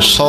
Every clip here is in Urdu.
100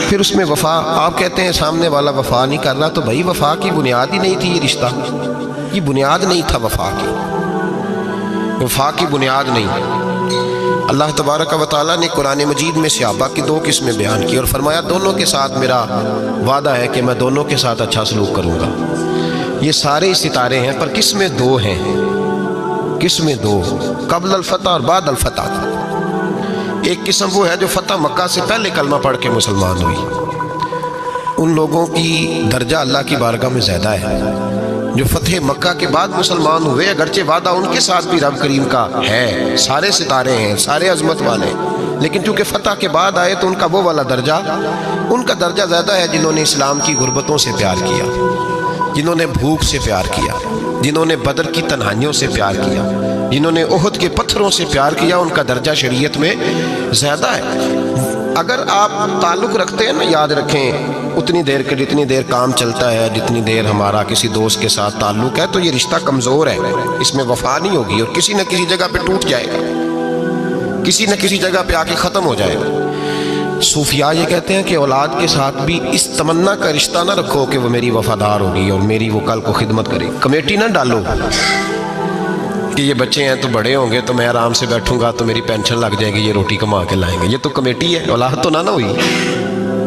پھر اس میں وفا، آپ کہتے ہیں سامنے والا وفا نہیں کر رہا، تو بھائی وفا کی بنیاد ہی نہیں تھی یہ رشتہ، یہ بنیاد نہیں تھا وفا کی، وفا کی بنیاد نہیں۔ اللہ تبارک و تعالیٰ نے قرآن مجید میں صحابہ کی دو قسمیں بیان کی اور فرمایا دونوں کے ساتھ میرا وعدہ ہے کہ میں دونوں کے ساتھ اچھا سلوک کروں گا۔ یہ سارے ستارے ہیں پر قسمیں دو ہیں، قسمیں دو، قبل الفتح اور بعد الفتح۔ ایک قسم وہ ہے جو فتح مکہ سے پہلے کلمہ پڑھ کے مسلمان ہوئی، ان لوگوں کی درجہ اللہ کی بارگاہ میں زیادہ ہے۔ جو فتح مکہ کے بعد مسلمان ہوئے، اگرچہ وعدہ ان کے ساتھ بھی رب کریم کا ہے، سارے ستارے ہیں، سارے عظمت والے، لیکن چونکہ فتح کے بعد آئے تو ان کا وہ والا درجہ، ان کا درجہ زیادہ ہے جنہوں نے اسلام کی غربتوں سے پیار کیا، جنہوں نے بھوک سے پیار کیا، جنہوں نے بدر کی تنہائیوں سے پیار کیا، جنہوں نے احد کے پتھروں سے پیار کیا، ان کا درجہ شریعت میں زیادہ ہے۔ اگر آپ تعلق رکھتے ہیں نا، یاد رکھیں اتنی دیر کے جتنی دیر کام چلتا ہے، جتنی دیر ہمارا کسی دوست کے ساتھ تعلق ہے، تو یہ رشتہ کمزور ہے، اس میں وفا نہیں ہوگی اور کسی نہ کسی جگہ پہ ٹوٹ جائے گا، کسی نہ کسی جگہ پہ آ کے ختم ہو جائے گا۔ صوفیاء یہ کہتے ہیں کہ اولاد کے ساتھ بھی اس تمنا کا رشتہ نہ رکھو کہ وہ میری وفادار ہوگی اور میری وہ کل کو خدمت کرے گی۔ کمیٹی نہ ڈالو کہ یہ بچے ہیں تو بڑے ہوں گے تو میں آرام سے بیٹھوں گا تو میری پینشن لگ جائے گی، یہ روٹی کما کے لائیں گے، یہ تو کمیٹی ہے، اولاد تو نہ ہوئی،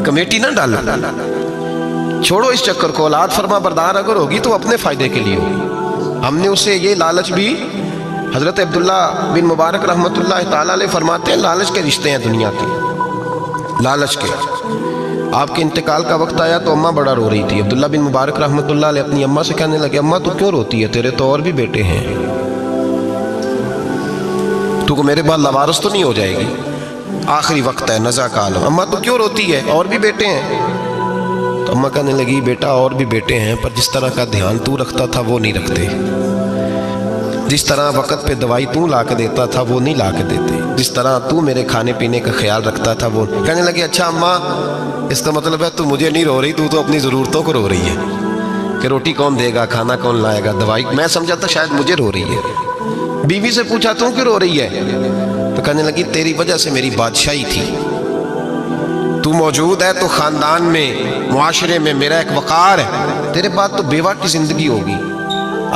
کمیٹی نہ ڈالو، چھوڑو اس چکر کو۔ اولاد فرما بردار اگر ہوگی تو اپنے فائدے کے لیے ہوگی۔ ہم نے اسے یہ لالچ بھی، حضرت عبداللہ بن مبارک رحمۃ اللہ تعالیٰ علیہ فرماتے ہیں لالچ کے رشتے ہیں دنیا کے، لالچ کے۔ آپ کے انتقال کا وقت آیا تو اماں بڑا رو رہی تھی، عبداللہ بن مبارک رحمۃ اللہ علیہ اپنی اماں سے کہنے لگے اماں تو کیوں روتی ہے، تیرے تو اور بھی بیٹے ہیں، تو کو میرے بعد لوارث تو نہیں ہو جائے گی، آخری وقت ہے، نزع کا عالم، اماں تو کیوں روتی ہے، اور بھی بیٹے ہیں؟ تو اماں کہنے لگی بیٹا اور بھی بیٹے ہیں پر جس طرح کا دھیان تو رکھتا تھا وہ نہیں رکھتے، جس طرح وقت پہ دوائی تو لا کے دیتا تھا وہ نہیں لا کے دیتے، جس طرح تو میرے کھانے پینے کا خیال رکھتا تھا وہ۔ کہنے لگے اچھا اماں اس کا مطلب ہے تو مجھے نہیں رو رہی، تو اپنی ضرورتوں کو رو رہی ہے کہ روٹی کون دے گا، کھانا کون لائے گا، دوائی، میں سمجھا تھا شاید مجھے رو رہی ہے۔ بیوی سے پوچھا تو کیوں رو رہی ہے، تو کہنے لگی تیری وجہ سے میری بادشاہی تھی، تو موجود ہے تو خاندان میں، معاشرے میں میرا ایک وقار ہے، تیرے بعد تو بیوہ کی زندگی ہوگی۔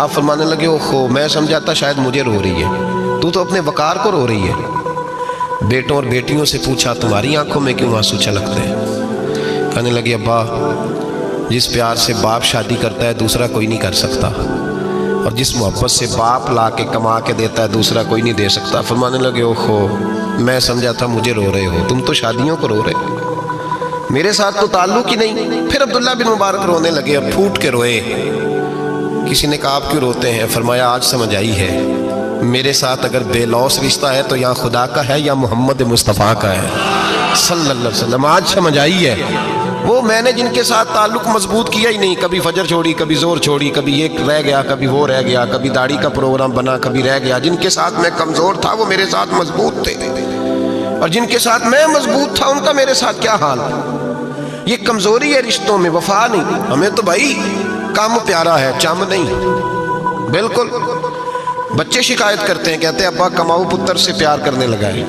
آپ فرمانے لگے اوہو میں سمجھاتا شاید مجھے رو رہی ہے، تو اپنے وقار کو رو رہی ہے۔ بیٹوں اور بیٹیوں سے پوچھا تمہاری آنکھوں میں کیوں آنسو چھلکتے ہیں؟ کہنے لگے ابا جس پیار سے باپ شادی کرتا ہے دوسرا کوئی نہیں کر سکتا، اور جس محبت سے باپ لا کے کما کے دیتا ہے دوسرا کوئی نہیں دے سکتا۔ فرمانے لگے اوہو میں سمجھا تھا مجھے رو رہے ہو، تم تو شادیوں کو رو رہے، میرے ساتھ تو تعلق ہی نہیں۔ پھر عبداللہ بن مبارک رونے لگے، اب پھوٹ کے روئے۔ کسی نے کہا آپ کیوں روتے ہیں؟ فرمایا آج سمجھ آئی ہے، میرے ساتھ اگر بے لوث رشتہ ہے تو یا خدا کا ہے یا محمد مصطفیٰ کا ہے صلی اللہ علیہ وسلم۔ آج سمجھ آئی ہے، وہ میں نے جن کے ساتھ تعلق مضبوط کیا ہی نہیں، کبھی فجر چھوڑی، کبھی زور چھوڑی، کبھی ایک رہ گیا، کبھی وہ رہ گیا، کبھی داڑھی کا پروگرام بنا، کبھی رہ گیا، جن کے ساتھ میں کمزور تھا وہ میرے ساتھ مضبوط تھے، اور جن کے ساتھ میں مضبوط تھا ان کا میرے ساتھ کیا حال۔ یہ کمزوری ہے رشتوں میں، وفا نہیں۔ ہمیں تو بھائی کام پیارا ہے، چم نہیں، بالکل۔ بچے شکایت کرتے ہیں، کہتے ہیں ابا کماؤ پتر سے پیار کرنے لگا ہے،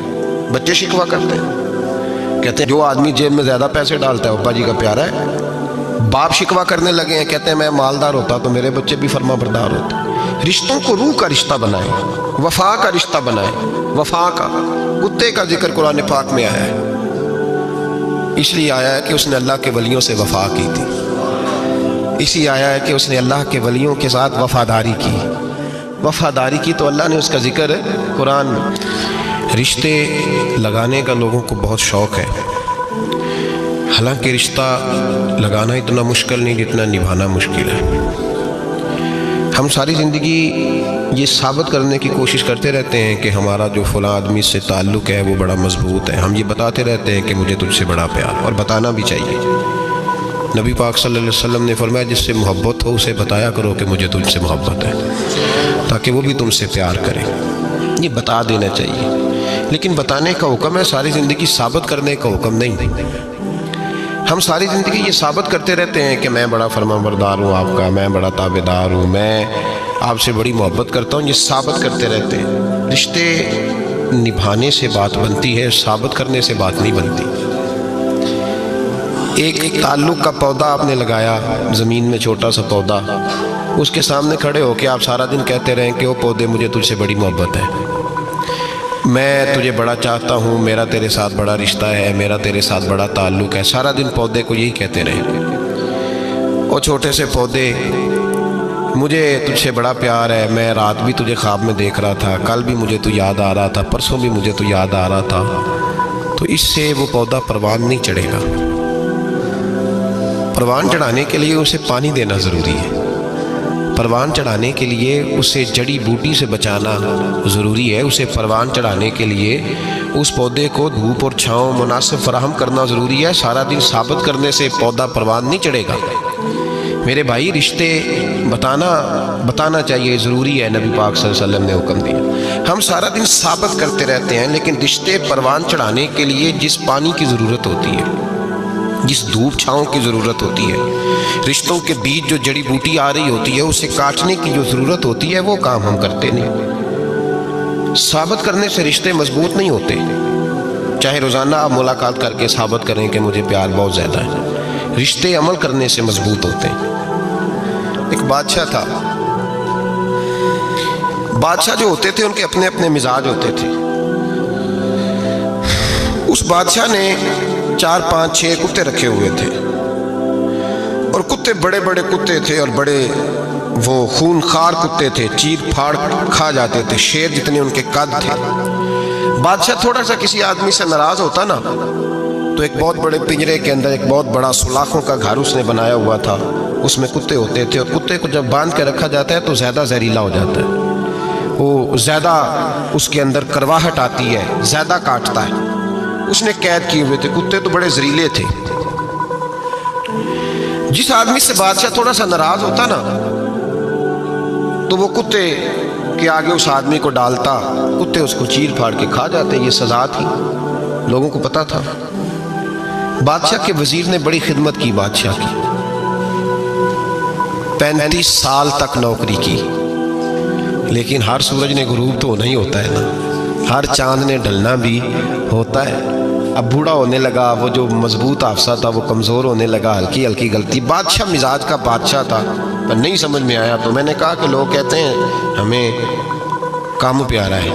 بچے شکوا کرتے ہیں، کہتے ہیں جو آدمی جیب میں زیادہ پیسے ڈالتا ہے ابا جی کا پیارا ہے۔ باپ شکوا کرنے لگے ہیں، کہتے ہیں میں مالدار ہوتا تو میرے بچے بھی فرما بردار ہوتے۔ رشتوں کو روح کا رشتہ بنائیں، وفا کا رشتہ بنائیں، وفا کا۔ کتے کا ذکر قرآن پاک میں آیا ہے، اس لیے آیا ہے کہ اس نے اللہ کے ولیوں سے وفا کی تھی، اسی آیا ہے کہ اس نے اللہ کے ولیوں کے ساتھ وفاداری کی، وفاداری کی تو اللہ نے اس کا ذکر قرآن میں۔ رشتے لگانے کا لوگوں کو بہت شوق ہے، حالانکہ رشتہ لگانا اتنا مشکل نہیں جتنا نبھانا مشکل ہے۔ ہم ساری زندگی یہ ثابت کرنے کی کوشش کرتے رہتے ہیں کہ ہمارا جو فلاں آدمی سے تعلق ہے وہ بڑا مضبوط ہے، ہم یہ بتاتے رہتے ہیں کہ مجھے تجھ سے بڑا پیار، اور بتانا بھی چاہیے۔ نبی پاک صلی اللہ علیہ وسلم نے فرمایا جس سے محبت ہو اسے بتایا کرو کہ مجھے تجھ سے محبت ہے، تاکہ وہ بھی تم سے پیار کرے، یہ بتا دینا چاہیے۔ لیکن بتانے کا حکم ہے، ساری زندگی ثابت کرنے کا حکم نہیں۔ ہم ساری زندگی یہ ثابت کرتے رہتے ہیں کہ میں بڑا فرما بردار ہوں آپ کا، میں بڑا تابعدار ہوں، میں آپ سے بڑی محبت کرتا ہوں، یہ ثابت کرتے رہتے ہیں۔ رشتے نبھانے سے بات بنتی ہے، ثابت کرنے سے بات نہیں بنتی۔ ایک تعلق کا پودا آپ نے لگایا زمین میں، چھوٹا سا پودا، اس کے سامنے کھڑے ہو کے آپ سارا دن کہتے رہیں کہ وہ پودے مجھے تجھ سے بڑی محبت ہے، میں تجھے بڑا چاہتا ہوں، میرا تیرے ساتھ بڑا رشتہ ہے، میرا تیرے ساتھ بڑا تعلق ہے، سارا دن پودے کو یہی کہتے رہیں، او چھوٹے سے پودے مجھے تجھ سے بڑا پیار ہے، میں رات بھی تجھے خواب میں دیکھ رہا تھا، کل بھی مجھے تو یاد آ رہا تھا، پرسوں بھی مجھے تو یاد آ رہا تھا، تو اس سے وہ پودا پروان نہیں چڑھے گا۔ پروان چڑھانے کے لیے اسے پانی دینا ضروری ہے، پروان چڑھانے کے لیے اسے جڑی بوٹی سے بچانا ضروری ہے، اسے پروان چڑھانے کے لیے اس پودے کو دھوپ اور چھاؤں مناسب فراہم کرنا ضروری ہے۔ سارا دن ثابت کرنے سے پودا پروان نہیں چڑھے گا۔ میرے بھائی، رشتے بتانا چاہیے، ضروری ہے، نبی پاک صلی اللہ علیہ وسلم نے حکم دیا۔ ہم سارا دن ثابت کرتے رہتے ہیں، لیکن رشتے پروان چڑھانے کے لیے جس پانی کی ضرورت ہوتی ہے، جس دھوپ چھاؤں کی ضرورت ہوتی ہے، رشتوں کے بیچ جو جڑی بوٹی آ رہی ہوتی ہے اسے کاٹنے کی جو ضرورت ہوتی ہے، وہ کام ہم کرتے نہیں۔ ثابت کرنے سے رشتے مضبوط نہیں ہوتے، چاہے روزانہ آپ ملاقات کر کے ثابت کریں کہ مجھے پیار بہت زیادہ ہے، رشتے عمل کرنے سے مضبوط ہوتے ہیں۔ ایک بادشاہ تھا، بادشاہ جو ہوتے تھے ان کے اپنے اپنے مزاج ہوتے تھے۔ اس بادشاہ نے 4 5 6 کتے رکھے ہوئے تھے، اور کتے بڑے بڑے کتے تھے، اور بڑے وہ خونخوار کتے تھے، چیر پھاڑ کھا جاتے تھے، شیر جتنے ان کے قد تھے۔ بادشاہ تھوڑا سا کسی آدمی سے ناراض ہوتا نا، تو ایک بہت بڑے پنجرے کے اندر ایک بہت بڑا سلاخوں کا گھر اس نے بنایا ہوا تھا، اس میں کتے ہوتے تھے، اور کتے کو جب باندھ کے رکھا جاتا ہے تو زیادہ زہریلا ہو جاتا ہے، وہ زیادہ اس کے اندر کرواہٹ آتی ہے، زیادہ کاٹتا ہے۔ اس نے قید کیے ہوئے تھے، کتے تو بڑے زہریلے تھے۔ جس آدمی سے بادشاہ تھوڑا سا ناراض ہوتا نا، تو وہ کتے کے آگے اس آدمی کو ڈالتا، کتے اس کو چیر پھاڑ کے کھا جاتے۔ یہ سزا تھی، لوگوں کو پتا تھا۔ بادشاہ کے وزیر نے بڑی خدمت کی بادشاہ کی، 35 سال تک نوکری کی، لیکن ہر سورج نے غروب تو نہیں ہوتا ہے نا، ہر چاند نے ڈھلنا بھی ہوتا ہے۔ اب بوڑھا ہونے لگا، وہ جو مضبوط حافظہ تھا وہ کمزور ہونے لگا، ہلکی ہلکی غلطی۔ بادشاہ مزاج کا بادشاہ تھا، پر نہیں سمجھ میں آیا، تو میں نے کہا کہ لوگ کہتے ہیں ہمیں کام پیارا ہے،